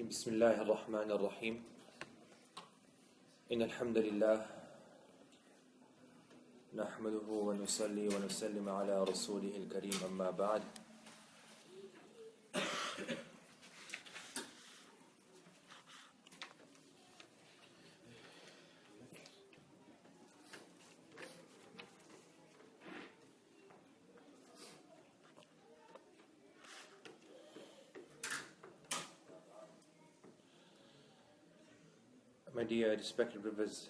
بسم الله الرحمن الرحيم إن الحمد لله نحمده ونصلي ونسلم على رسوله الكريم أما بعد. My dear respected brothers,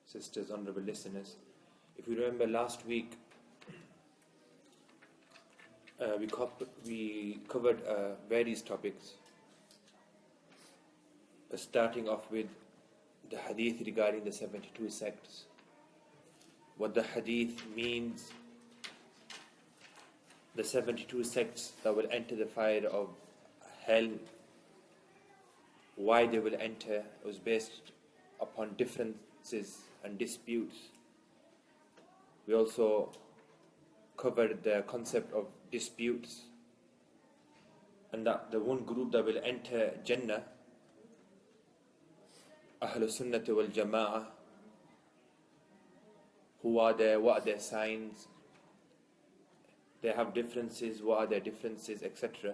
sisters, honorable listeners, if you remember last week, we covered various topics, starting off with the hadith regarding the 72 sects, what the hadith means, the 72 sects that will enter the fire of hell, why they will enter. It was based upon differences and disputes. We also covered the concept of disputes, and that the one group that will enter Jannah, Ahlul Sunnah wal Jama'ah, who are they, what are their signs, they have differences, what are their differences, etc.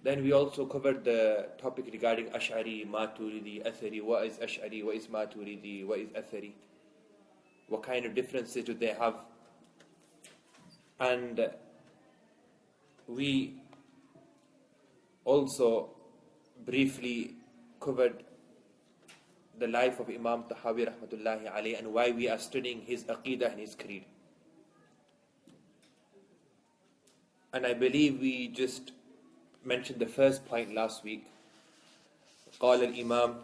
Then we also covered the topic regarding Ash'ari, Maturidi, Athari. What is Ash'ari, what is Maturidi, what is Athari? What kind of differences do they have? And we also briefly covered the life of Imam Tahawiyyah rahmatullahi alayhi and why we are studying his Aqidah and his creed. And I believe we just mentioned the first point last week. قال الإمام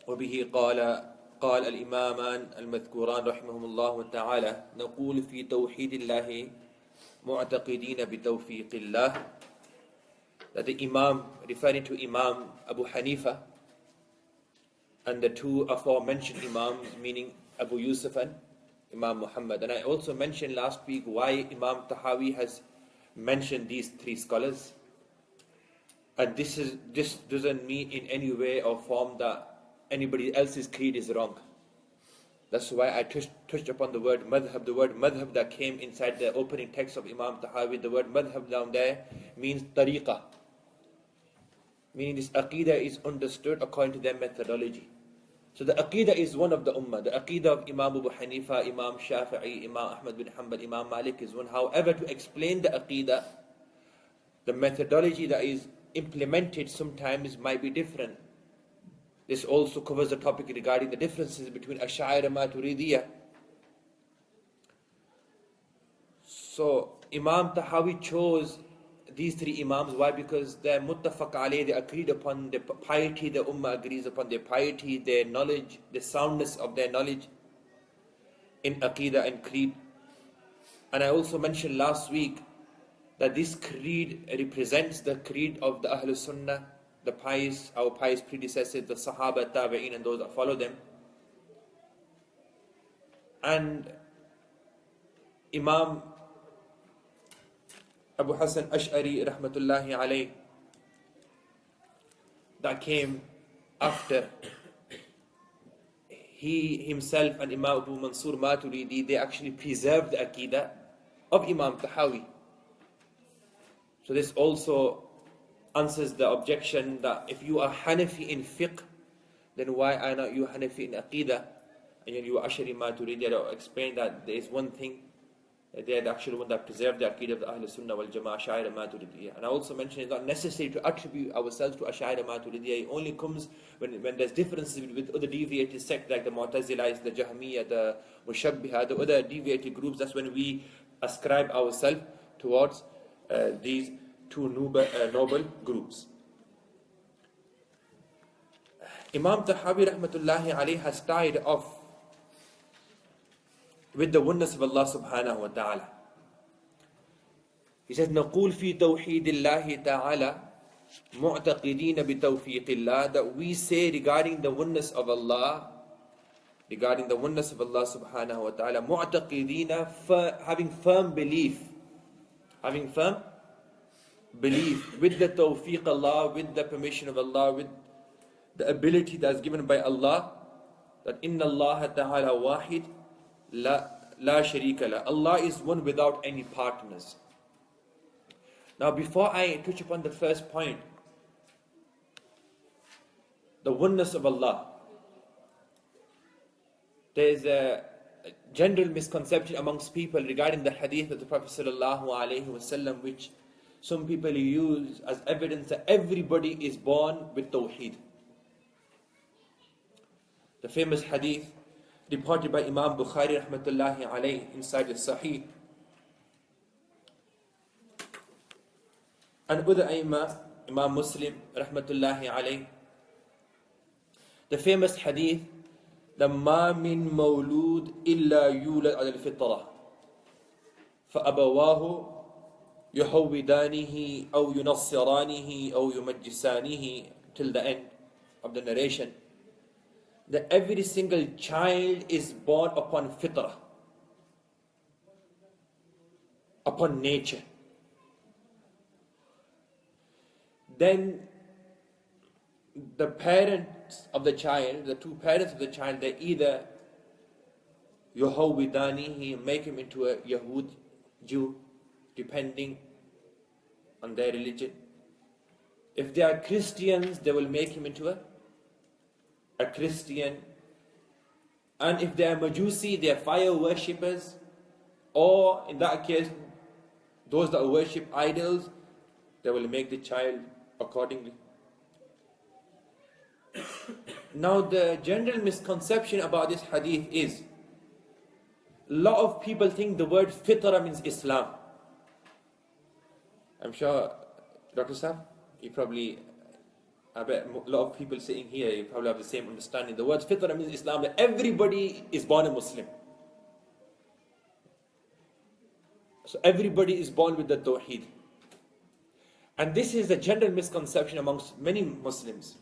وبه قال الإمامان المذكوران رحمهم الله تعالى نقول في توحيد الله معتقدين بتوفيق الله. That the Imam, referring to Imam Abu Hanifa and the two aforementioned Imams, meaning Abu Yusuf and Imam Muhammad. And I also mentioned last week why Imam Tahawi has mentioned these three scholars. And this doesn't mean in any way or form that anybody else's creed is wrong. That's why I touched upon the word madhab. The word madhab that came inside the opening text of Imam Tahawi, the word madhab down there means tariqah. Meaning this aqidah is understood according to their methodology. So the aqidah is one of the ummah. The aqidah of Imam Abu Hanifa, Imam Shafi'i, Imam Ahmad bin Hanbal, Imam Malik is one. However, to explain the aqidah, the methodology that is implemented sometimes might be different. This also covers the topic regarding the differences between Ash'ari and Maturidiyah. So Imam Tahawi chose these three Imams. Why? Because they're muttafaq alayh, they agreed upon the piety, the Ummah agrees upon their piety, their knowledge, the soundness of their knowledge in Aqidah and Creed. And I also mentioned last week that this creed represents the creed of the Ahlul Sunnah, the pious, our pious predecessors, the Sahaba, Tabi'een, and those that follow them. And Imam Abu Hassan Ash'ari rahmatullahi alayh, that came after, he himself and Imam Abu Mansur Maturidi, they actually preserved the Aqidah of Imam Tahawi. So this also answers the objection that if you are Hanafi in Fiqh, then why are not you Hanafi in Aqidah? And you are Ash'ari Maturidi. I explained that there is one thing, they are the actual one that preserved the Aqidah of the Ahlul Sunnah wal Jama'ah, Ash'ari Maturidiyah. And I also mentioned it's not necessary to attribute ourselves to Ash'ari Maturidiyah. It only comes when there's differences with other deviated sects like the Mu'tazilah, the Jahmiyyah, the Mushabbihah, the other deviated groups. That's when we ascribe ourselves towards these two noble groups. Imam Tahawi rahmatullahi alayhi has started off with the oneness of Allah subhanahu wa ta'ala. He says, نقول في توحيد الله تعالى معتقدين بتوفيق الله, that we say regarding the oneness of Allah, subhanahu wa ta'ala, معتقدين, having firm belief, having firm believe with the tawfiq Allah, with the permission of Allah, with the ability that's given by Allah, that inna Allah ta'ala wahid la sharika la. Allah is one without any partners. Now before I touch upon the first point, the oneness of Allah, there is a general misconception amongst people regarding the hadith of the Prophet sallallahu alaihi wasallam, which some people use as evidence that everybody is born with tawheed. The famous hadith reported by Imam Bukhari rahmatullahi alayhi inside the Sahih, and other Imam Muslim rahmatullahi alayhi, the famous hadith, لما من مولود إلا يولد على الفطرة فأبواه يهودانه أو ينصرانه أو يمجسانه, till the end of the narration, that every single child is born upon fitrah, upon nature. Then the parents of the child, the two parents of the child, they either Yahawidani, make him into a Yahud, Jew, depending on their religion. If they are Christians, they will make him into a Christian. And if they are Majusi, they are fire worshippers, or in that case, those that worship idols, they will make the child accordingly. Now the general misconception about this hadith is, a lot of people think the word fitrah means Islam. I'm sure, Dr. Saf, I bet a lot of people sitting here, you probably have the same understanding. The word fitrah means Islam, that everybody is born a Muslim. So everybody is born with the tawheed. And this is a general misconception amongst many Muslims.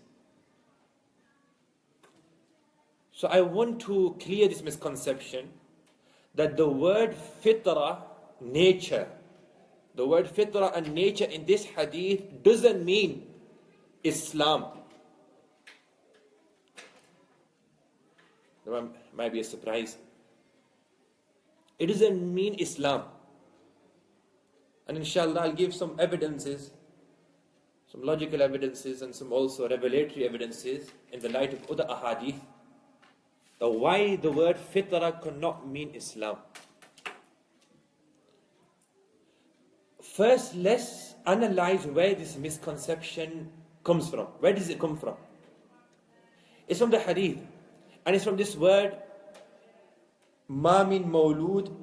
So I want to clear this misconception that the word fitrah, nature, the word fitrah and nature in this hadith doesn't mean Islam. There might be a surprise. It doesn't mean Islam. And inshallah I'll give some evidences, some logical evidences and some also revelatory evidences in the light of other ahadith, why the word fitrah cannot mean Islam. First, let's analyze where this misconception comes from. Where does it come from? It's from the hadith, and it's from this word, ما من مولود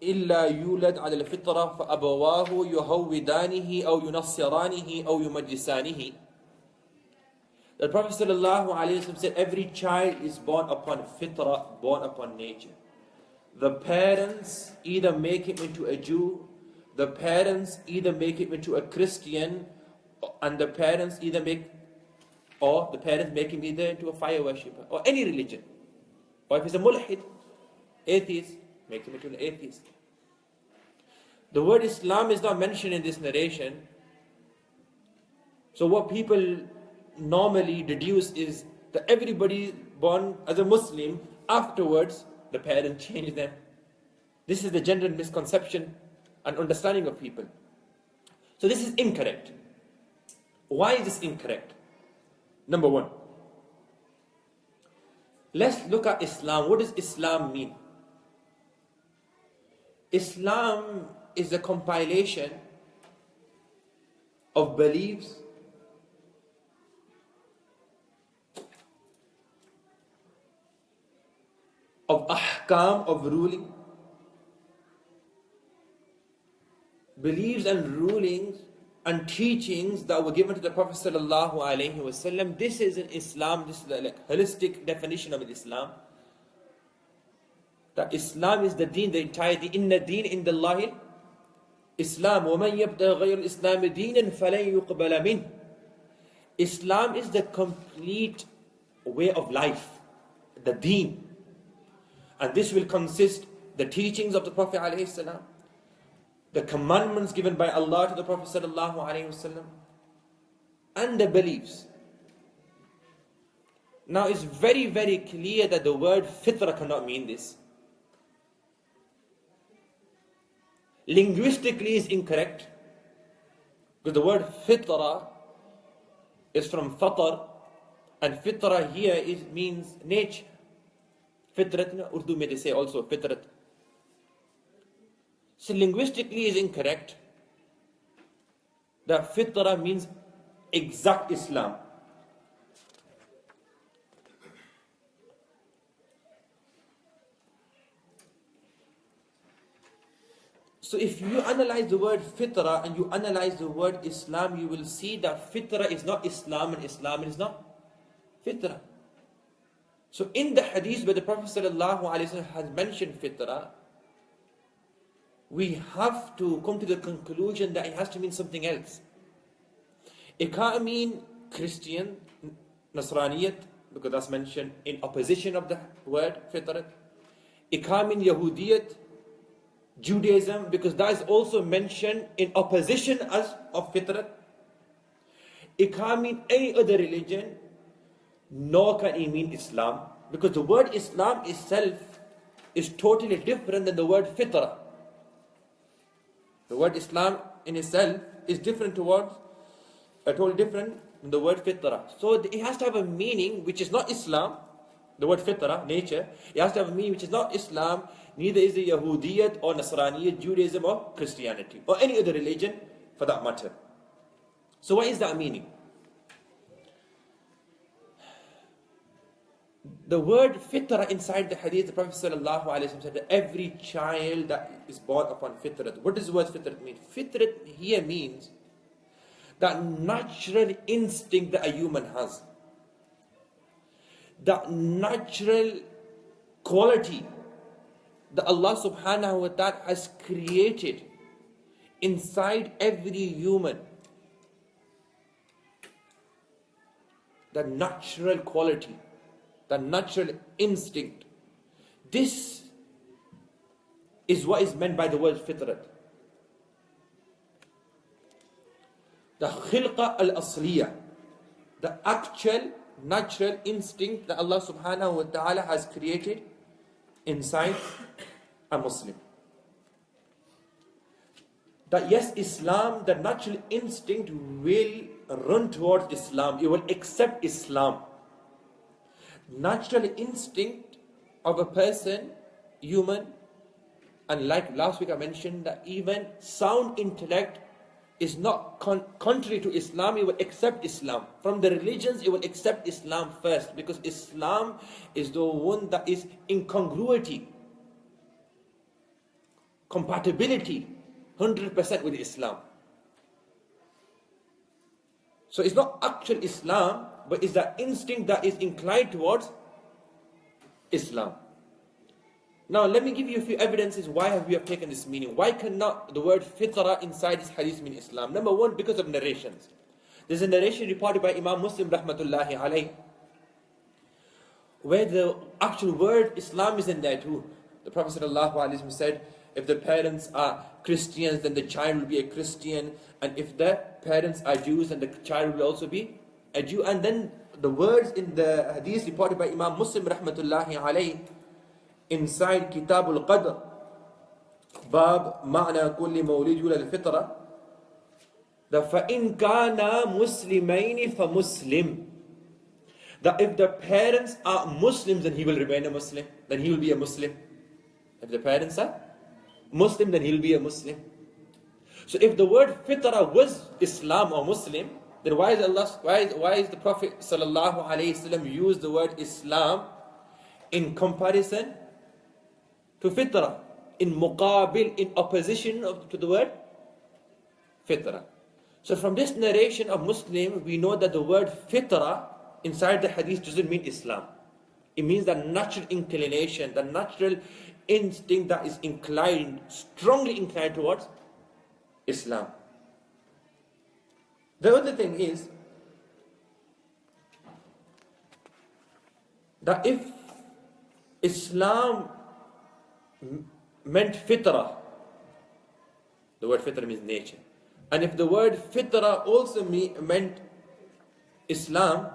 إلا يولد على الفطرة فأبواه يهودانه أو ينصرانه أو يمجسانه. The Prophet ﷺ said, every child is born upon fitrah, born upon nature. The parents either make him into a Jew, the parents either make him into a Christian, and the parents make him either into a fire worshipper, or any religion. Or if he's a mulhid, atheist, make him into an atheist. The word Islam is not mentioned in this narration. So what people normally deduce is that everybody born as a Muslim, afterwards the parents change them. This is the general misconception and understanding of people. So this is incorrect. Why is this incorrect? Number one, let's look at Islam. What does Islam mean? Islam is a compilation of beliefs, of ahkam, of ruling, beliefs and rulings and teachings that were given to the Prophet sallallahu alaihi wasallam. This is in Islam. This is the holistic definition of Islam. That Islam is the deen, the entire deen. Inna deen indallahi Islam. وَمَنْ يَبْتَغِ غَيْرَ الْإِسْلَامِ دِينًا فَلَنْ يُقْبَلَ مِنْهُ. Islam is the complete way of life, the deen. And this will consist the teachings of the Prophet ﷺ, the commandments given by Allah to the Prophet sallallahu alaihi wasallam, and the beliefs. Now it's very, very clear that the word fitrah cannot mean this. Linguistically is incorrect, because the word fitrah is from fatar, and fitrah here means nature. Fitrat, Urdu may they say also fitrat. So linguistically is incorrect. That fitrah means exact Islam. So if you analyze the word fitrah and you analyze the word Islam, you will see that fitrah is not Islam and Islam is not fitrah. So in the hadith where the Prophet ﷺ has mentioned fitrah, we have to come to the conclusion that it has to mean something else. It can't mean Christian, Nasraniyat, because that's mentioned in opposition of the word fitrah. It can't mean Yahudiyat, Judaism, because that is also mentioned in opposition of fitrah. It can't mean any other religion, nor can it mean Islam, because the word Islam itself is totally different than the word fitrah. The word Islam in itself is different towards, totally different than the word fitrah. So it has to have a meaning which is not Islam, the word fitrah, nature. It has to have a meaning which is not Islam, neither is it Yahudiyat or Nasraniyat, Judaism or Christianity, or any other religion for that matter. So what is that meaning? The word fitrah inside the hadith, the Prophet ﷺ said that every child that is born upon fitrah. What does the word fitrah mean? Fitrah here means that natural instinct that a human has. That natural quality that Allah subhanahu wa ta'ala has created inside every human. The natural quality, the natural instinct. This is what is meant by the word fitrah. The khilqa al-asliyah, the actual natural instinct that Allah subhanahu wa ta'ala has created inside a Muslim. That yes, Islam, the natural instinct will run towards Islam. You will accept Islam. Natural instinct of a person, human, and like last week I mentioned that even sound intellect is not contrary to Islam. You will accept Islam. From the religions, you will accept Islam first, because Islam is the one that is incongruity, compatibility 100% with Islam. So it's not actual Islam, but it's the instinct that is inclined towards Islam. Now let me give you a few evidences why we have taken this meaning. Why cannot the word fitrah inside this hadith mean Islam? Number one, because of narrations. There's a narration reported by Imam Muslim rahmatullahi alayhi, where the actual word Islam is in there too. The Prophet sallallahu alaihi wasallam said, if the parents are Christians, then the child will be a Christian, and if the parents are Jews, then the child will also be a Jew. And then the words in the hadith reported by Imam Muslim rahmatullahi alayhi inside Kitab al-Qadr, Bab Ma'na kulli mawlid yulad al-Fitrah, that فَإِنْ كَانَا مُسْلِمَيْنِ فَمُسْلِمْ, that if the parents are Muslims, then he will remain a Muslim, then he will be a Muslim. If the parents are Muslim, then he will be a Muslim. So if the word fitrah was Islam or Muslim, then why is the Prophet sallallahu alaihi wasallam use the word Islam in comparison to fitrah, in muqabil, in opposition to the word fitrah? So from this narration of Muslim, we know that the word fitrah inside the hadith doesn't mean Islam. It means the natural inclination, the natural instinct that is inclined, strongly inclined towards Islam. The other thing is that if Islam meant fitrah, The word fitrah means nature. And if the word fitrah also meant Islam,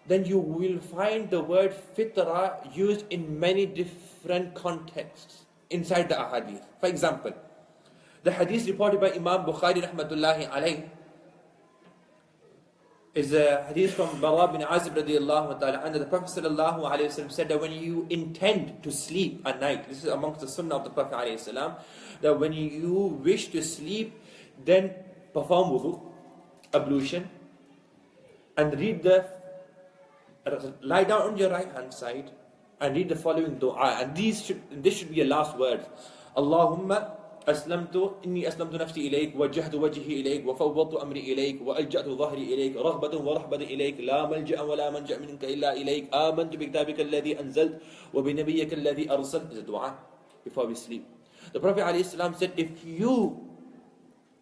then you will find the word fitrah used in many different contexts inside the ahadith. For example, the hadith reported by Imam Bukhari rahmatullahi alayh is a hadith from Bara bin Azib radiallahu ta'ala anhu. The Prophet sallallahu alayhi wa sallam said that when you intend to sleep at night, this is amongst the sunnah of the Prophet alayhi salam, that when you wish to sleep, then perform wudu, ablution, and lie down on your right hand side and read the following dua. And this should be your last words. Allahumma إني أسلمت نفسي إليك وجهت وجهي إليك وفوضت أمري إليك وألجأت ظهري إليك رغبة ورهبة إليك لا ملجأ ولا منجأ منك إلا إليك آمنت بكتابك الذي أنزلت وبنبيك الذي أرسلت. Is a dua before we sleep. The Prophet ﷺ said, if you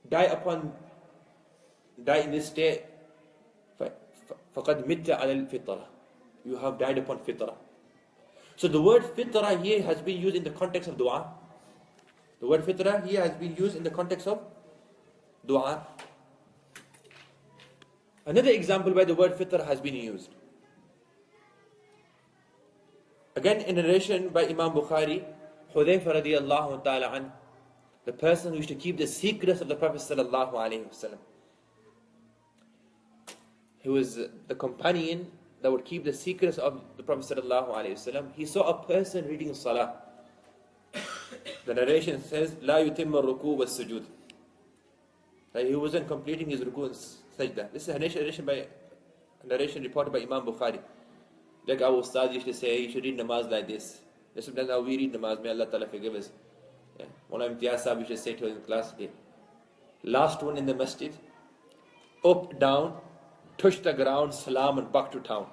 die in this state, فَقَدْ مِتَّ عَلَى الْفِطْرَةِ, you have died upon fitrah. So the word fitrah here has been used in the context of dua. The word fitrah here has been used in the context of dua. Another example where the word fitrah has been used. Again, in a narration by Imam Bukhari, Hudayfa radiallahu ta'ala an, the person who used to keep the secrets of the Prophet sallallahu alayhi wasallam. He was the companion that would keep the secrets of the Prophet sallallahu alayhi wasallam. He saw a person reading salah. The narration says, لا يتم الركوع والسجود. That he wasn't completing his ruku and sajda. This is a narration reported by Imam Bukhari. Like our ustad used to say, you should read namaz like this. Sometimes how we read namaz, may Allah Ta'ala forgive us. Mullah Imtiaz Sahib used to say to us in class, last one in the masjid, up, down, touch the ground, salam and back to town.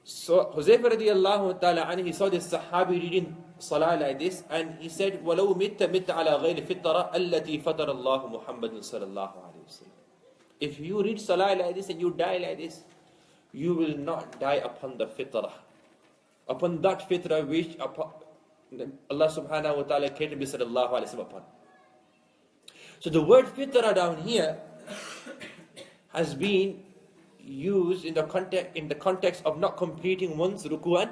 So Huzaifa radiallahu ta'ala anhu, he saw this Sahabi reading salah like this, and he said, وَلَوْ مِتَّ عَلَى غَيْرِ فِطَّرَةٍ الَّتِي فَطَرَ اللَّهُ مُحَمَّدٍ صَلَى اللَّهُ عَلَيْهِ وسلم. If you read salah like this and you die like this, you will not die upon the fitrah. Upon that fitrah which Allah subhanahu wa ta'ala created Nabi sallallahu alayhi wa sallam upon. So the word fitrah down here has been used in the context of not completing one's ruku and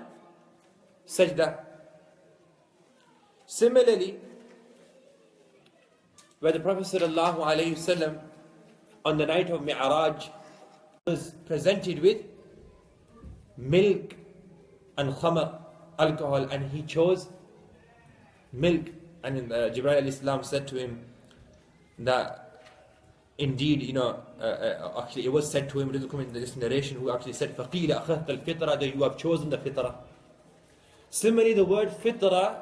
sajda. Similarly, where the Prophet sallallahu alayhi wasallam on the night of Mi'raj was presented with milk and khamr, alcohol, and he chose milk. And Jibreel alayhi salam said to him that indeed, actually it was said to him, it doesn't come in this narration, who actually said, فَقِيلَ أَخَذْتَ الْفِطْرَةَ, that you have chosen the fitrah. Similarly, the word fitrah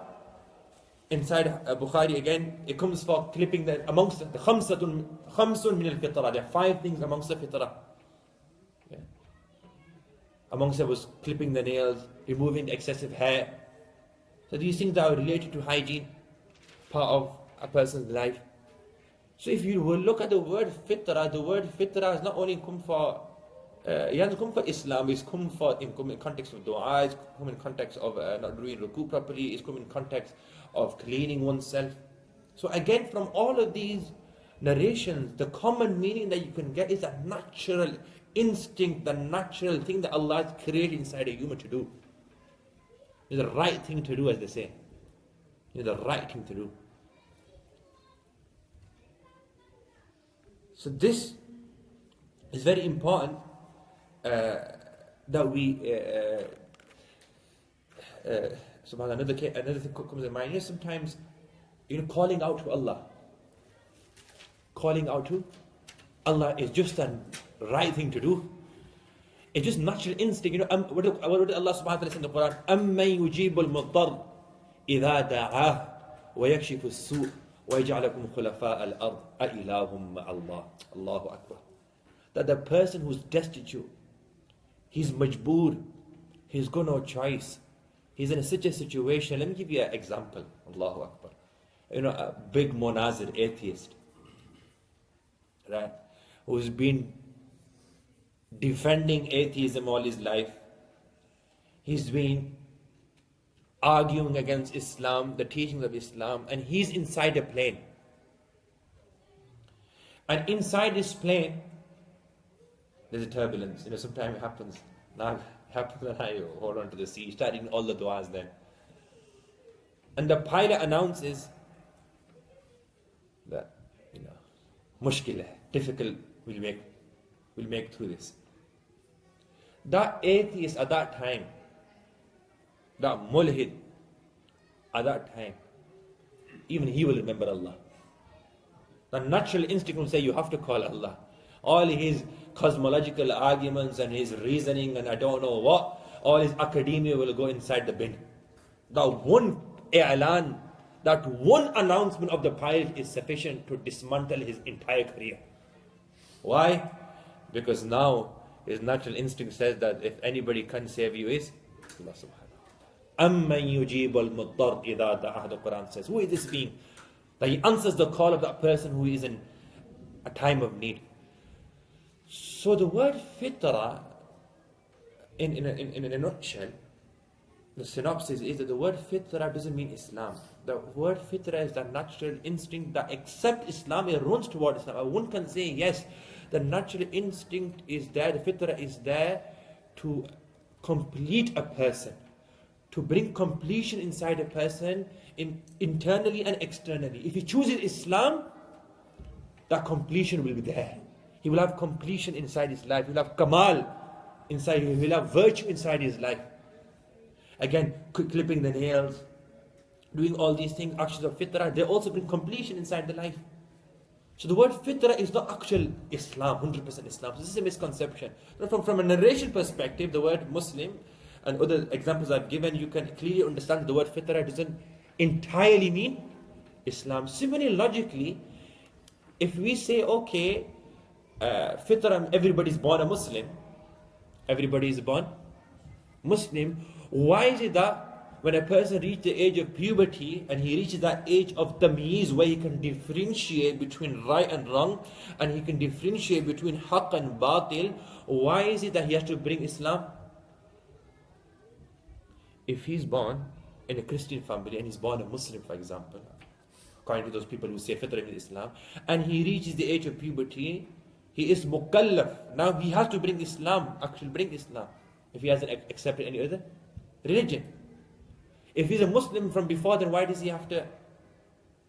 inside Bukhari again, it comes for clipping amongst the khamsun min al-fitrah. There are 5 things amongst the fitrah. Yeah. Amongst it was clipping the nails, removing the excessive hair. So these things are related to hygiene, part of a person's life. So if you will look at the word fitrah has not only come for, it hasn't come for Islam, it's come in context of dua, it's come in context of not doing ruku properly, it's come in context of cleaning oneself. So again, from all of these narrations, the common meaning that you can get is a natural instinct, the natural thing that Allah has created inside a human to do. It's the right thing to do, as they say. It's the right thing to do. So this is very important that we subhanAllah, another thing comes in mind. Sometimes calling out to Allah. Calling out to Allah is just the right thing to do. It's just natural instinct. What did Allah subhanahu wa ta'ala say in the Quran? أَمَّنْ يُجِيبُ الْمُضْطَرَّ إِذَا دَعَاهُ وَيَكْشِفُ السُّوءَ وَيَجْعَلَكُمْ خُلَفَاءَ الْأَرْضِ أَإِلَهٌ مَعَ اللَّهِ. Allahu Akbar. That the person who's destitute, he's majboor, he's got no choice, he's in such a situation. Let me give you an example. Allahu Akbar. A big monazir atheist, right, who's been defending atheism all his life. He's been arguing against Islam, the teachings of Islam, and he's inside a plane. And inside this plane, there's a turbulence. Sometimes it happens. Now it happens when I hold on to the seat, starting all the du'as then. And the pilot announces that, mushkil hai, difficult, we'll make through this. That atheist at that time, that mulhid at that time, even he will remember Allah. The natural instinct will say, you have to call Allah. All his cosmological arguments and his reasoning and I don't know what, all his academia will go inside the bin. That one i'lan, that one announcement of the pilot is sufficient to dismantle his entire career. Why? Because now his natural instinct says that if anybody can save you is Allah subhanahu wa ta'ala. Amman yujibul muddar idha da'ah, the Quran says. Who is this being? That he answers the call of that person who is in a time of need. So the word fitrah, in a nutshell, the synopsis is that the word fitrah doesn't mean Islam. The word fitrah is the natural instinct that accepts Islam, it runs towards Islam. One can say, yes, the natural instinct is there, the fitrah is there to complete a person, to bring completion inside a person, internally and externally. If he chooses Islam, that completion will be there. He will have completion inside his life. He will have kamal inside him. He will have virtue inside his life. Again, clipping the nails, doing all these things, actions of fitrah, they also bring completion inside the life. So the word fitrah is not actual Islam, 100% Islam. So this is a misconception. From a narration perspective, the word Muslim and other examples I've given, you can clearly understand the word fitrah doesn't entirely mean Islam. Similarly, logically, if we say, okay, fitrah, everybody's born a Muslim, everybody is born Muslim, why is it that when a person reaches the age of puberty and he reaches that age of tamyiz where he can differentiate between right and wrong and he can differentiate between haqq and batil, why is it that he has to bring Islam? If he's born in a Christian family and he's born a Muslim, for example, according to those people who say fitrah in Islam, and he reaches the age of puberty, he is mukallaf. Now he has to bring Islam, actually bring Islam, if he hasn't accepted any other religion. If he's a Muslim from before, then why does he have to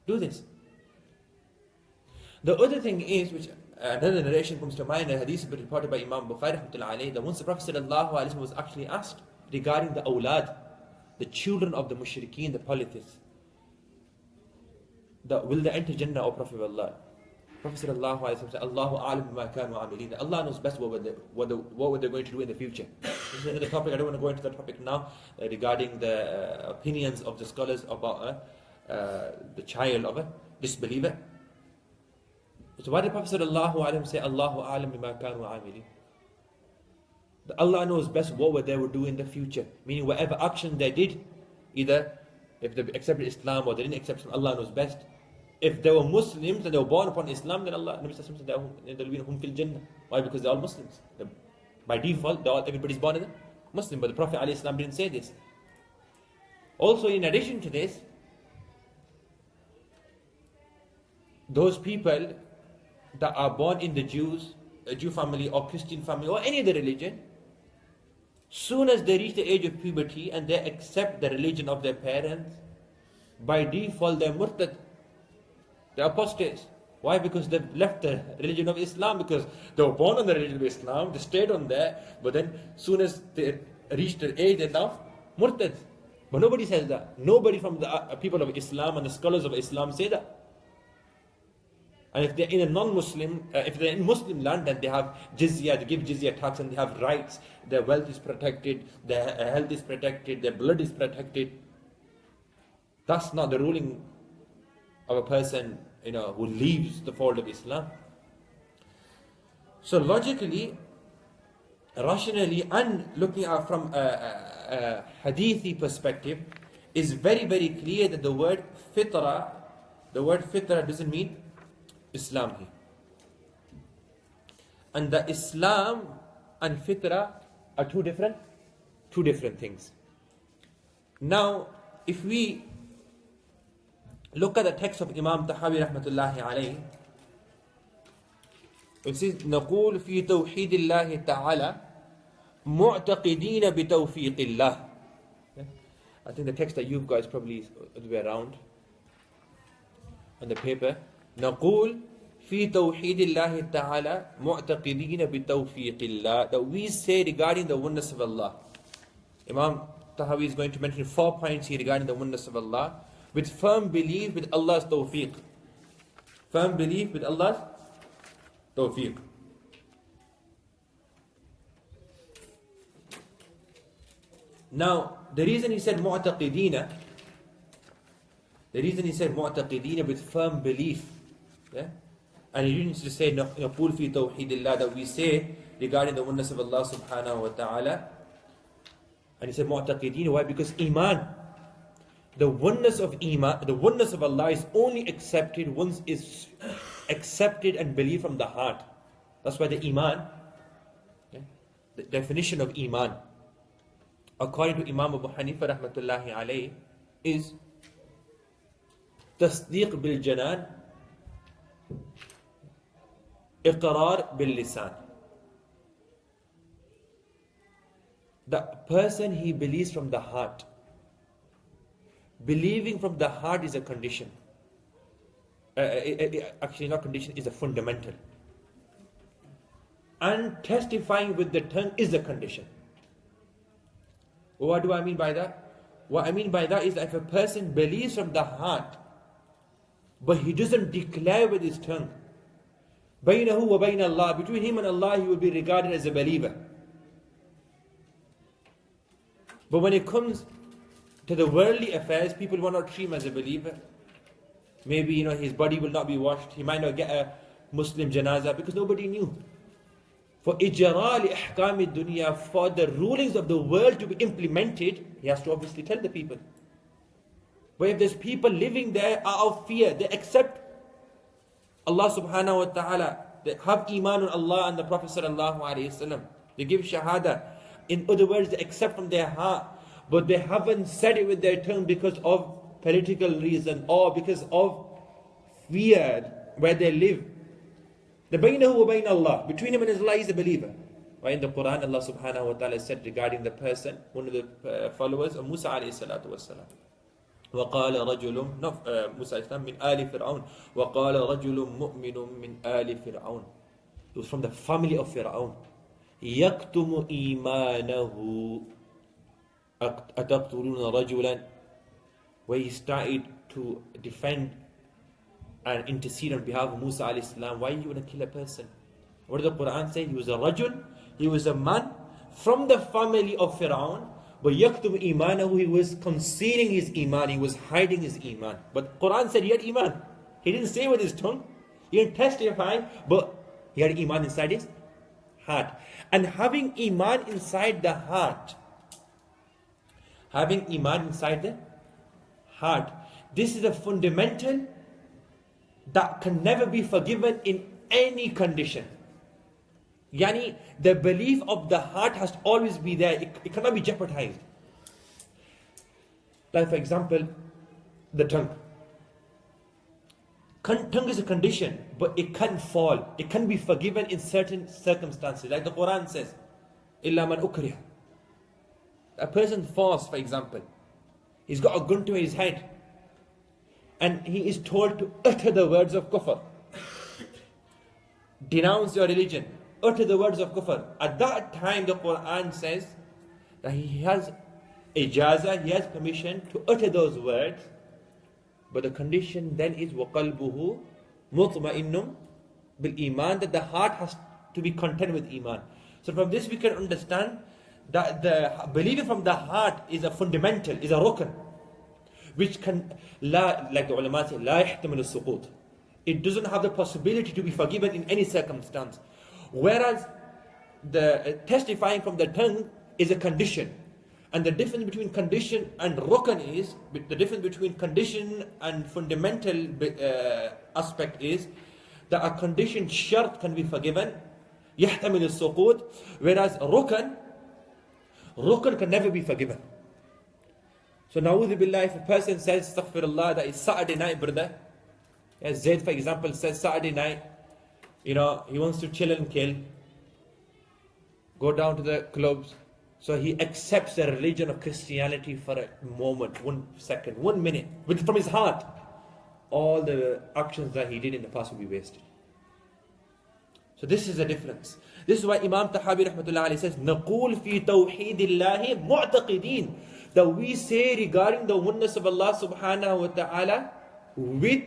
do this? The other thing is, which another narration comes to mind, a hadith reported by Imam Bukhari, that once the Prophet ﷺ was actually asked regarding the awlad, the children of the mushrikeen, the polytheists, that will they enter Jannah, O Prophet of Allah? Prophet ﷺ said, Allahu a'lam bima kanu amilin. Allah knows best what were they going to do in the future. This is another topic. I don't want to go into the topic now regarding the opinions of the scholars about the child of a disbeliever. So why did Prophet ﷺ say, Allahu a'lam bima kanu amilin? Allah knows best what they would do in the future. Meaning whatever action they did, either if they accepted Islam or they didn't accept Islam, Allah knows best. If they were Muslims and they were born upon Islam, then Allah, Nabi said, they'll be hum fil Jannah. Why? Because they're all Muslims. By default, everybody's born as a Muslim. But the Prophet ﷺ didn't say this. Also, in addition to this, those people that are born in the a Jew family or Christian family or any other religion, soon as they reach the age of puberty and they accept the religion of their parents, by default they're murtad. They're apostates. Why? Because they've left the religion of Islam, because they were born on the religion of Islam, they stayed on there, but then soon as they reach the age, they're now murtad. But nobody says that. Nobody from the people of Islam and the scholars of Islam say that. And if they're in a non-Muslim, if they're in Muslim land, then they have jizya, they give jizya tax and they have rights, their wealth is protected, their health is protected, their blood is protected. That's not the ruling of a person, who leaves the fold of Islam. So logically, rationally, and looking at from a hadithi perspective, is very, very clear that the word fitrah doesn't mean Islam here. And the Islam and fitrah are two different things. Now, if we look at the text of Imam Tahawiyyah rahmatullahi alayhi, it says, نقول في توحيد الله تعالى معتقدين بتوفيق الله. I think the text that you've got is probably the way around on the paper. نقول في توحيد الله تعالى معتقدين بتوفيق الله. That we say regarding the oneness of Allah. Imam Tahawi is going to mention 4 points here regarding the oneness of Allah, with firm belief with Allah's tawfiq. Firm belief with Allah's tawfiq. Now, the reason he said mu'taqidina, with firm belief, yeah? And he didn't just say naqul fi tawhidillah, that we say regarding the oneness of Allah subhanahu wa ta'ala. And he said mu'taqidina. Why? Because Iman, the oneness of Iman, the oneness of Allah is only accepted once it's accepted and believed from the heart. That's why the Iman, okay, the definition of Iman, according to Imam Abu Hanifa rahmatullahi alayhi, is tasdeeq bil janan, iqrar bil lisan. The person, he believes from the heart. Believing from the heart is a condition. Actually, not condition, is a fundamental. And testifying with the tongue is a condition. What do I mean by that? What I mean by that is that if a person believes from the heart, but he doesn't declare with his tongue, بَيْنَهُ وَبَيْنَ اللَّهِ, between him and Allah, he will be regarded as a believer. But when it comes to the worldly affairs, people will not treat him as a believer. Maybe, his body will not be washed. He might not get a Muslim janazah because nobody knew. For ijra li ahkam dunya, for the rulings of the world to be implemented, he has to obviously tell the people. But if there's people living there out of fear, they accept Allah subhanahu wa ta'ala, they have Iman on Allah and the Prophet sallallahu alayhi wasallam, they give shahada. In other words, they accept from their heart, but they haven't said it with their tongue because of political reason or because of fear where they live. The bainahu wa bain Allah, between him and his Allah, is a believer. Right? In the Quran, Allah subhanahu wa ta'ala said regarding the person, one of the followers of Musa alayhi salatu wasalam, وقال رجل Musa من آل فرعون وقال رجل مؤمن من آل فرعون. He was from the family of Fir'aun. يكتم إيمانه أتقتلون رجلا, where he started to defend and intercede on behalf of Musa alayhi salam. Why you want to kill a person? What does the Quran say? He was a rajul, he was a man from the family of Fir'aun, but yaktum imanahu, he was concealing his iman, he was hiding his iman. But Quran said he had iman. He didn't say with his tongue, he didn't testify, but he had iman inside his heart. And having iman inside the heart, this is a fundamental that can never be forgiven in any condition. Yani, the belief of the heart has to always be there. It cannot be jeopardized. Like for example, the tongue. Tongue is a condition, but it can't fall. It can be forgiven in certain circumstances. Like the Quran says, إِلَّا مَنْ أُكْرِهَ. A person falls, for example. He's got a gun to his head. And he is told to utter the words of kufr. Denounce your religion. Utter the words of kufr. At that time, the Quran says that he has ijazah, he has permission to utter those words. But the condition then is وَقَلْبُهُ مُطْمَئِنٌ بِالْإِيمَانِ, that the heart has to be content with Iman. So from this we can understand that the believing from the heart is a fundamental, is a rukn, which can, like the ulama say, لا يحتمل السقوط. It doesn't have the possibility to be forgiven in any circumstance. Whereas the testifying from the tongue is a condition. And the difference between condition and rukn is, the difference between condition and fundamental aspect is that a condition shart can be forgiven, يحتمل السقوط, whereas rukn can never be forgiven. So na'udhu billah, if a person says astaghfirullah that it's Saturday night, brother, as Zaid for example says Saturday night, he wants to chill and kill, go down to the clubs, so he accepts the religion of Christianity for a moment, 1 second, 1 minute, from his heart. All the actions that he did in the past will be wasted. So this is the difference. This is why Imam Tahawiyyah rahmatullah alayhi says, نَقُولْ فِي تَوْحِيدِ اللَّهِ مُعْتَقِدِينَ, that we say regarding the oneness of Allah subhanahu wa ta'ala with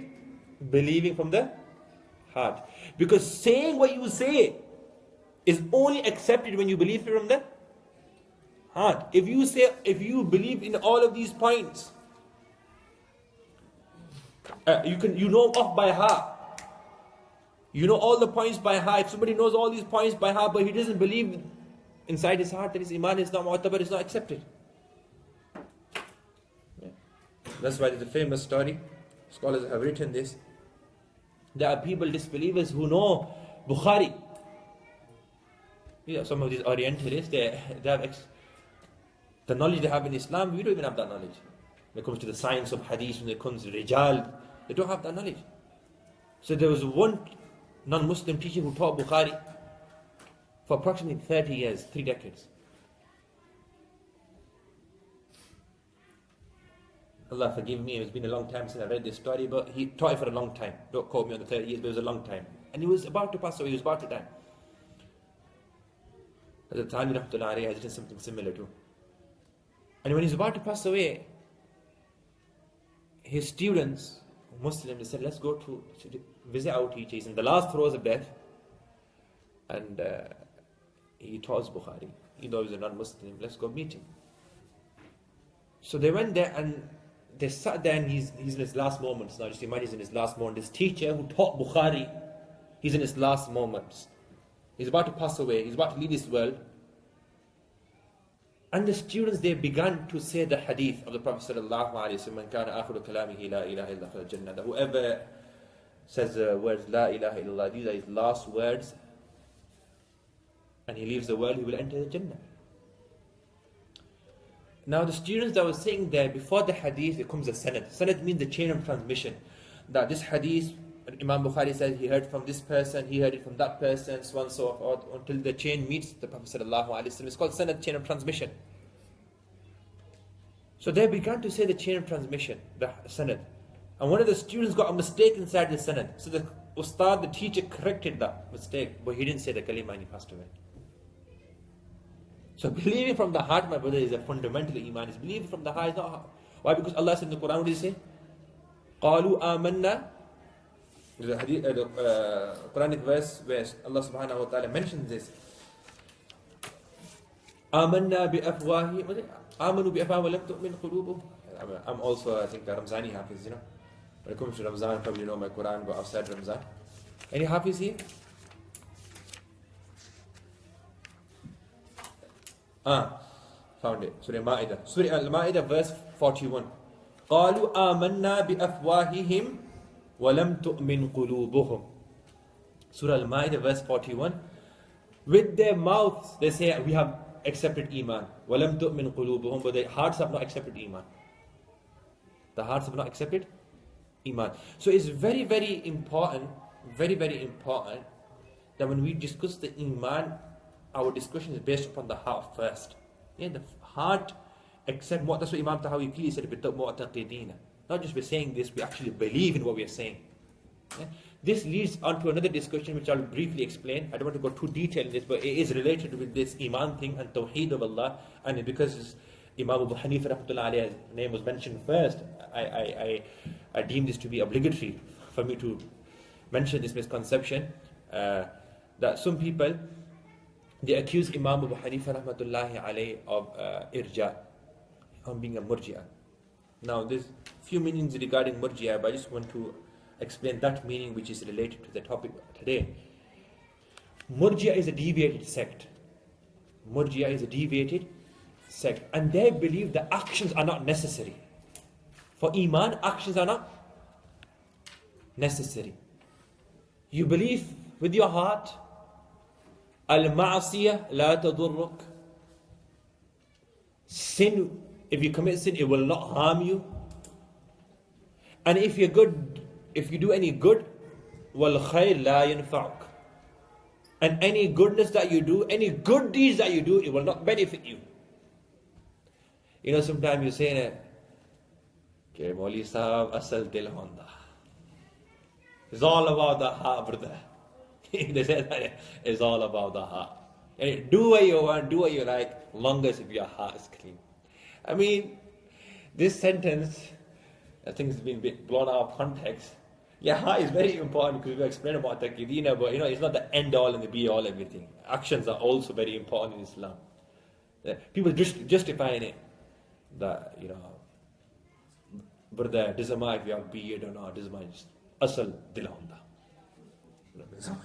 believing from the heart. Because saying what you say is only accepted when you believe from the heart. If you believe in all of these points, you know off by heart. You know all the points by heart. If somebody knows all these points by heart, but he doesn't believe inside his heart, that his iman is not mu'tabar, is not accepted. Yeah. That's why there's a famous story. Scholars have written this. There are people, disbelievers, who know Bukhari. Some of these Orientalists, they have the knowledge they have in Islam. We don't even have that knowledge. When it comes to the science of hadith, when it comes to Rijal, they don't have that knowledge. So there was one non-Muslim teacher who taught Bukhari for approximately 30 years, 3 decades. Allah forgive me, it's been a long time since I read this story, but he taught it for a long time. Don't quote me on the 30 years, but it was a long time. And he was about to pass away, he was about to die. Al-Tahawiyyah has written something similar too. And when he was about to pass away, his students, Muslims, they said, let's go to visit our teacher. He's in the last throes of death. And he taught us Bukhari. He knows he's a non-Muslim. Let's go meet him. So they went there and they sat there, and he's in his last moments. Now just imagine he's in his last moments. This teacher who taught Bukhari, he's in his last moments. He's about to pass away. He's about to leave this world. And the students, they began to say the hadith of the Prophet sallallahu alaihi wasallam, "Kana akhiru kalamihi la ilaha illa fil jannah." That whoever says the words la ilaha illallah, these are his last words, and he leaves the world, he will enter the Jannah. Now the students that were saying there, before the hadith, there comes a sanad. Sanad means the chain of transmission. That this hadith, Imam Bukhari says he heard from this person, he heard it from that person, so on and so forth, until the chain meets the Prophet sallallahu alaihi wasallam. It's called sanad, chain of transmission. So they began to say the chain of transmission, the sanad. And one of the students got a mistake inside the sanad. So the ustad, the teacher, corrected that mistake, but he didn't say the kalima and he passed away. So believing from the heart, my brother, is a fundamental iman. Is believing from the heart is not hard. Why? Because Allah said in the Quran, what did He say? قَالُوا آمَنَّا. The Quranic verse where Allah subhanahu wa ta'ala mentions this. آمَنَّا بِأَفْوَاهِ. آمَنُوا بِأَفْوَاهِ وَلَمْ تُؤْمِنْ قُلُوبُهُمْ. I'm also, I think, a Ramzani Hafiz, When it comes to Ramzan, I probably know my Quran, but outside Ramzan. Any Hafiz here? Found it. Surah Ma'idah. Surah Al-Ma'idah, verse 41. قَالُوا آمَنَّا بِأَفْوَاهِهِمْ وَلَمْ تُؤْمِنْ قُلُوبُهُمْ. Surah Al-Ma'idah, verse 41. With their mouths, they say, we have accepted Iman. وَلَمْ تُؤْمِنْ قُلُوبُهُمْ. But their hearts have not accepted Iman. The hearts have not accepted Iman. So it's very, very important, that when we discuss the Iman, our discussion is based upon the heart first. The heart accept what, that's what Imam Tahawiyyah clearly said, بِالْمُعْتَقِدِينَ. Not just we're saying this, we actually believe in what we are saying. This leads on to another discussion which I'll briefly explain. I don't want to go too detailed in this, but it is related with this Iman thing and Tawheed of Allah. And because Imam Abu Hanifa rahmatullah alayhi's name was mentioned first, I deem this to be obligatory for me to mention this misconception, that some people, they accuse Imam Abu Hanifa rahmatullahi alayhi of irja, on being a murji'ah. Now there's few meanings regarding murji'ah, but I just want to explain that meaning which is related to the topic today. Murji'ah is a deviated sect. Murji'ah is a deviated sect, and they believe that actions are not necessary. For Iman, actions are not necessary. You believe with your heart, Al-Ma'asiyah la tadurruk. Sin if you commit sin, it will not harm you. And if you're good, if you do any good, وَالْخَيْرْ لَا يَنْفَعُكَ. And any goodness that you do, any good deeds that you do, it will not benefit you. You know, sometimes you say, "Ke Mauli Sahab, asal dil honda." It's all about the heart, brother. They say that it's all about the heart. And do what you want, do what you like, long as if your heart is clean. I mean, this sentence, I think it's been blown out of context. Yeah, heart is very important because we explained about taqidina, but it's not the end all and the be all everything. Actions are also very important in Islam. People justifying it that, brother, doesn't matter if you have beard or not, doesn't matter, just asal dil honda.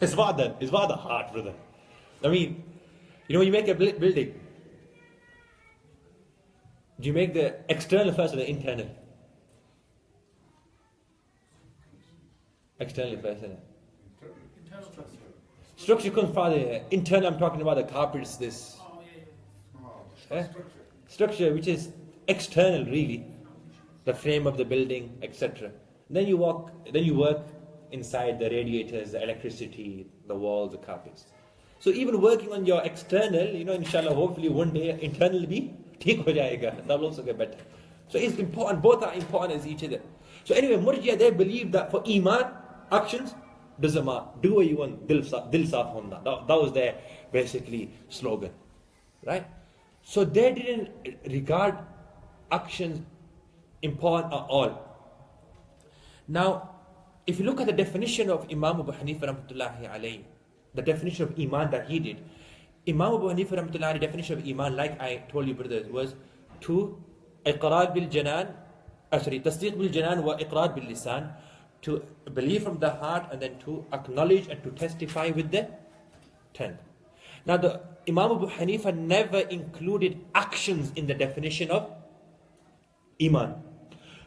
It's about the heart, brother. I mean, when you make a building, do you make the external first or the internal? External first, isn't it? Internal structure. Structure comes further. Internal, I'm talking about the carpets, this. Structure, which is external, really. The frame of the building, etc. Then you work inside the radiators, the electricity, the walls, the carpets. So even working on your external, inshallah, hopefully one day internal be theek ho jayega. That will also get better. So it's important. Both are important as each other. So anyway, Murji'a, they believe that for Iman, actions doesn't matter. Do what you want. Dil saaf honda. That was their basically slogan, right? So they didn't regard actions important at all. Now, if you look at the definition of Imam Abu Hanifa rahmatullahi alayhi, the definition of Iman that he did, Imam Abu Hanifa rahmatullahi alayhi, definition of Iman, like I told you brothers, was to iqrar bil janan, tasdiq bil janan wa iqrar bil lisan, to believe from the heart and then to acknowledge and to testify with the tongue. Now the Imam Abu Hanifa never included actions in the definition of Iman.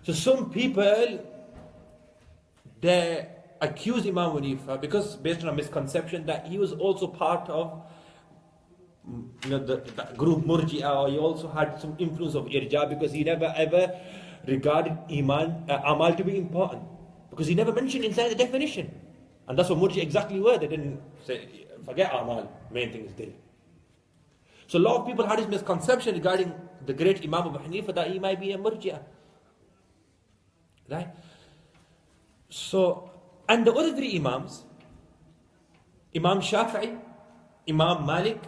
So some people, they accuse Imam Abu Hanifa because based on a misconception that he was also part of the group Murji'a, or he also had some influence of Irja, because he never ever regarded Iman, Amal to be important, because he never mentioned inside the definition. And that's what Murji'a exactly were. They didn't say, forget Amal, main thing is Dil. So a lot of people had this misconception regarding the great Imam Abu Hanifa that he might be a Murji'a. Right? So, and the other three Imams, Imam Shafi'i, Imam Malik,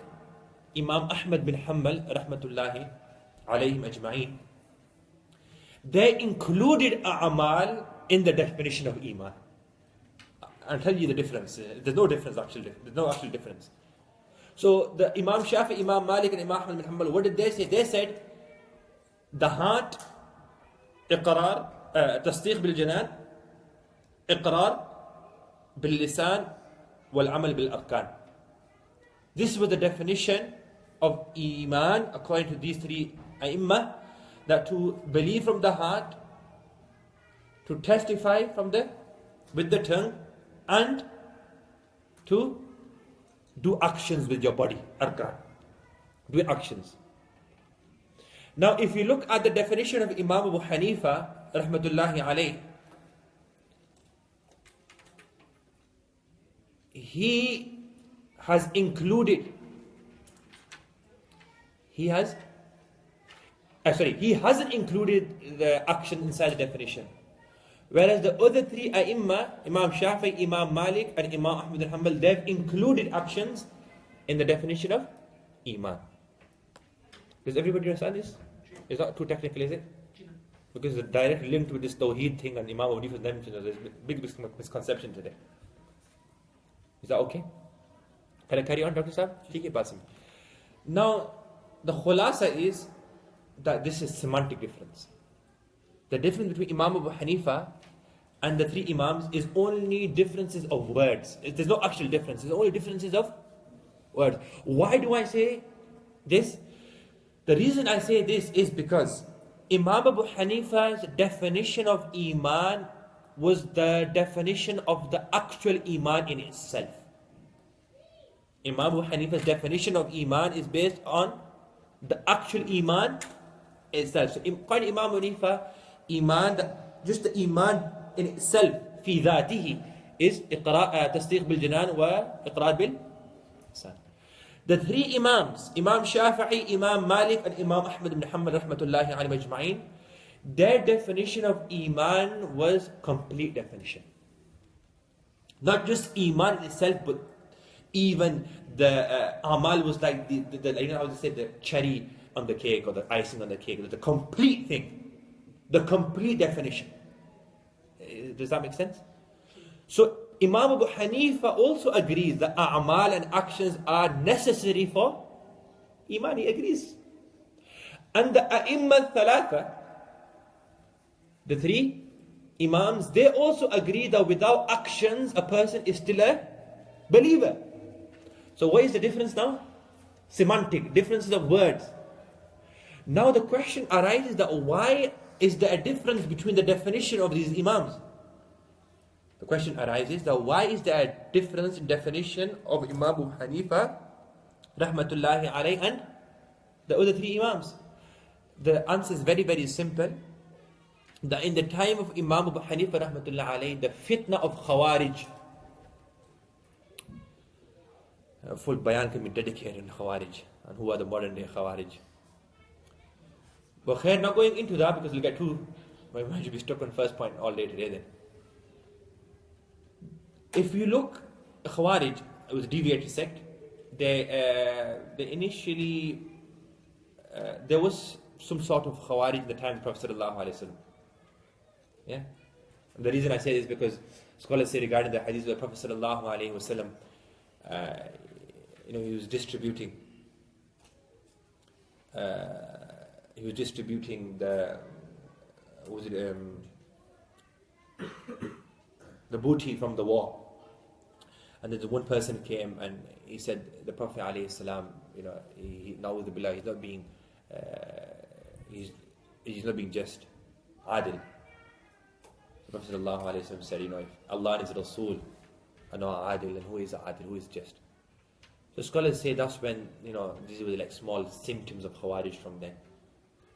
Imam Ahmad bin Hanbal, rahmatullahi alayhim ajma'een, they included A'mal in the definition of Iman. I'll tell you the difference. There's no difference actually. There's no actual difference. So the Imam Shafi'i, Imam Malik and Imam Ahmad bin Hanbal, what did they say? They said the heart, iqrar, tasdiq bil janan, iqrar bil lisan, wal amal bil arkan. This was the definition of Iman according to these three A'immah, that to believe from the heart, to testify with the tongue, and to do actions with your body, arkan. Do actions. Now if you look at the definition of Imam Abu Hanifa, rahmatullahi alayh, he has included, he hasn't included the action inside the definition. Whereas the other three A'immah, Imam Shafi'i, Imam Malik and Imam Ahmad bin Hanbal, they've included actions in the definition of Iman. Does everybody understand this? It's not too technical, is it? Because it's a direct link with this Tawheed thing, and Imam Abu Hanifa mentioned there's a big misconception today. Is that okay? Can I carry on, Dr. Saab? Keep passing. Now, the khulasa is that this is semantic difference. The difference between Imam Abu Hanifa and the three Imams is only differences of words. There's no actual difference. There's only differences of words. Why do I say this? The reason I say this is because Imam Abu Hanifa's definition of Iman was the definition of the actual Iman in itself. Imam Abu Hanifa's definition of Iman is based on the actual Iman itself. So according to Imam Hanifa, Iman, just the Iman in itself, في ذاته, is إقراء تصديق بالجنان وإقرار باللسان. The three Imams, Imam Shafi'i, Imam Malik, and Imam Ahmad ibn Hanbal rahmatullahi alayhi ajma'in, their definition of Iman was complete definition. Not just Iman itself, but even the Amal was like the you know how to say, the cherry on the cake or the icing on the cake, the complete thing, the complete definition. Does that make sense? So Imam Abu Hanifa also agrees that a'mal and actions are necessary for Iman. He agrees. And the A'imma Thalatha, the three Imams, they also agree that without actions a person is still a believer. So what is the difference now? Semantic, differences of words. Now the question arises that why is there a difference between the definition of these Imams? The question arises that why is there a difference in definition of Imam Abu Hanifa rahmatullahi alayhi and the other three Imams? The answer is very, very simple. That in the time of Imam Abu Hanifa rahmatullahi alayhi, the fitna of Khawarij, a full bayan can be dedicated on Khawarij and who are the modern day Khawarij. But we're not going into that because we'll get too, my mind will be stuck on first point all day today then. If you look, Khawarij, it was a deviated sect. They initially, there was some sort of Khawarij in the time of Prophet sallallahu alaihi wasallam. Yeah, and the reason I say this is because scholars say regarding the hadith of the Prophet sallallahu alaihi wasallam, he was distributing the booty from the war. And then one person came and he said, the Prophet alayhi salam, he's not being just adil. The Prophet sallallahu alayhi wasallam said, if Allah is Rasul, and adil, and who is adil, who is just? So scholars say that's when, these were like small symptoms of Khawarij from then.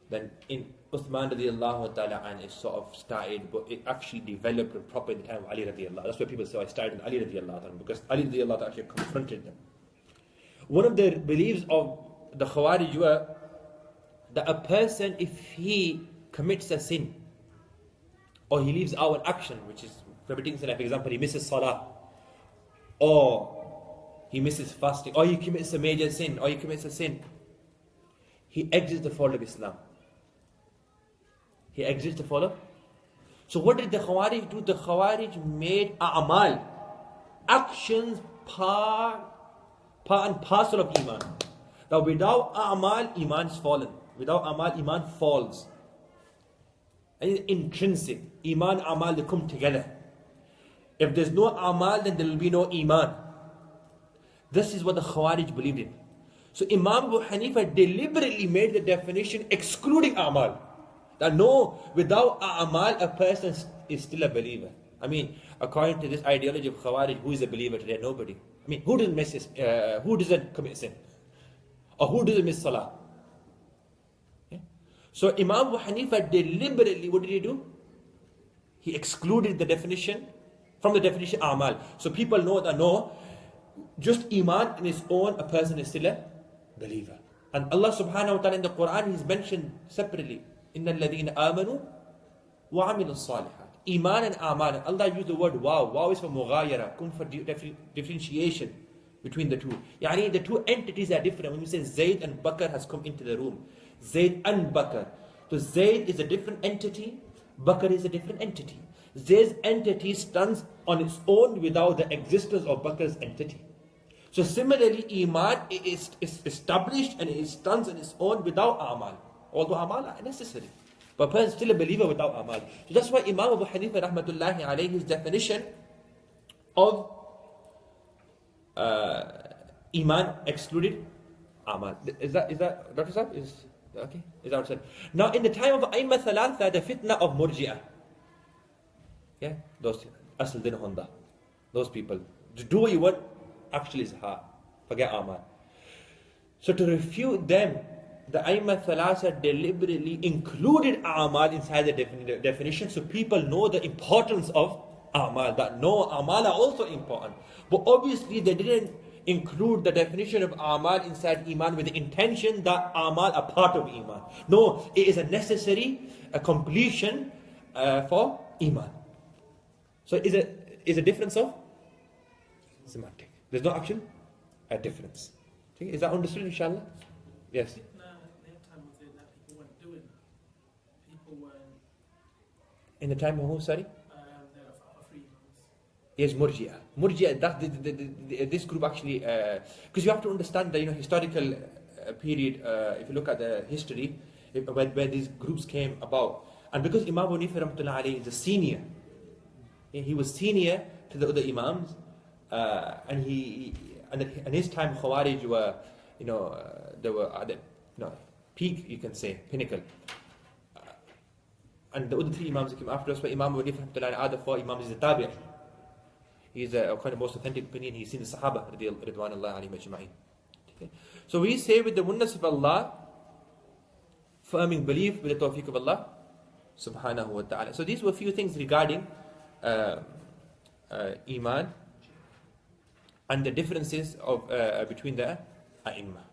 Then in Uthman radiallahu ta'ala and it sort of started, but it actually developed properly in the time of Ali radiallahu. That's why people say I started in Ali radiallahu ta'ala, because Ali radiallahu actually confronted them. One of the beliefs of the Khawarij were that a person, if he commits a sin, or he leaves out an action, which is prohibiting sin, like for example, he misses salah, or he misses fasting, or he commits a major sin, or he commits a sin, he exits the fold of Islam. He exits the fold. So what did the Khawarij do? The Khawarij made a'mal, actions, part and parcel of Iman. Now without a'mal, Iman is fallen. Without a'mal, Iman falls. And it's intrinsic. Iman, a'mal, they come together. If there's no a'mal, then there will be no Iman. This is what the Khawarij believed in. So Imam Abu Hanifa deliberately made the definition excluding a'mal. That no, without a'mal, a person is still a believer. I mean, according to this ideology of Khawarij, who is a believer today? Nobody. I mean, who doesn't commit sin? Or who doesn't miss salah? Yeah? So Imam Abu Hanifa deliberately, what did he do? He excluded the definition from the definition a'mal. So people know that no, just Iman in its own, a person is still a believer. And Allah subhanahu wa ta'ala in the Quran, He's mentioned separately, إِنَّ الَّذِينَ آمَنُوا وَعَمِلُوا الصَّالِحَاتِ. Iman and Amal. And Allah used the word wow. Wow is for mughayara, for differentiation between the two. Yani the two entities are different. When we say Zayd and Bakr has come into the room, Zayd and Bakr. So Zayd is a different entity, Bakr is a different entity. Zayd's entity stands on its own without the existence of Bakr's entity. So similarly, Iman is established and it stands on its own without Amal. Although Amal are necessary. But a person is still a believer without Amal. So that's why Imam Abu Hanifa rahmatullahi alayhi, his definition of Iman excluded Amal. Is that Dr. Saab? Okay? Is that what I said? Now in the time of A'imma Thalatha, the fitna of Murji'ah. Yeah? Those Asl Din Honda. Those people. Do what you want. Actually is hard. Forget Amal. So to refute them, the Aimma Thalasa deliberately included A'mal inside the definition so people know the importance of A'mal, that no, A'mal are also important. But obviously they didn't include the definition of A'mal inside Iman with the intention that A'mal are part of Iman. No, it is a necessary completion for Iman. So is a difference of semantic. There's no actual difference. Okay? Is that understood, inshallah? Yes. In the time of who, sorry? Yes, Murji'ah. Murji'ah, this group actually, because you have to understand the historical period, if you look at the history, where these groups came about. And because Imam Abu Hanifa rahmatullahi alayhi is a senior, he was senior to the other Imams, and in his time Khawarij were, they were at the peak, you can say, pinnacle. And the other three Imams that came after us were Imam Abu Hanifa rahmatullahi alayhi, other four Imams is a Tabi'. He's kind of most authentic opinion. He's seen the Sahaba ridwanullahi alayhim ajma'in. Okay. So we say with the oneness of Allah, firming belief with the tawfiq of Allah subhanahu wa ta'ala. So these were a few things regarding Iman and the differences of between the A'imma.